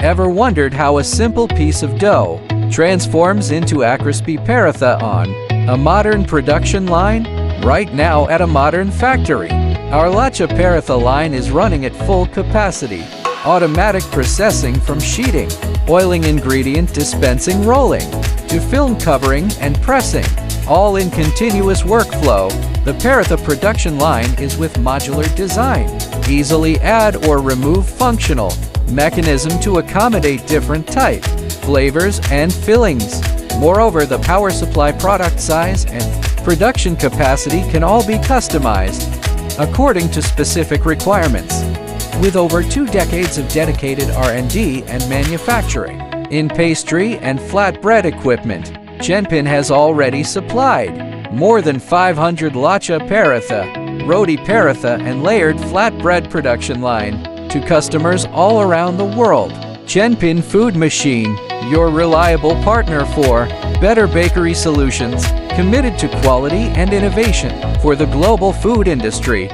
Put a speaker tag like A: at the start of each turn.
A: Ever wondered how a simple piece of dough transforms into a crispy paratha on a modern production line? Right now at a modern factory, our Lacha Paratha line is running at full capacity. Automatic processing from sheeting, oiling ingredient dispensing, rolling, to film covering and pressing, all in continuous workflow. The Paratha production line is with modular design, easily add or remove functional mechanism to accommodate different type, flavors and fillings. Moreover, the power supply product size and production capacity can all be customized according to specific requirements. With over 2 decades of dedicated R&D and manufacturing in pastry and flatbread equipment, Chenpin has already supplied more than 500 Lacha Paratha, Roti Paratha and layered flatbread production line to customers all around the world. Chenpin Food Machine, your reliable partner for better bakery solutions, committed to quality and innovation for the global food industry.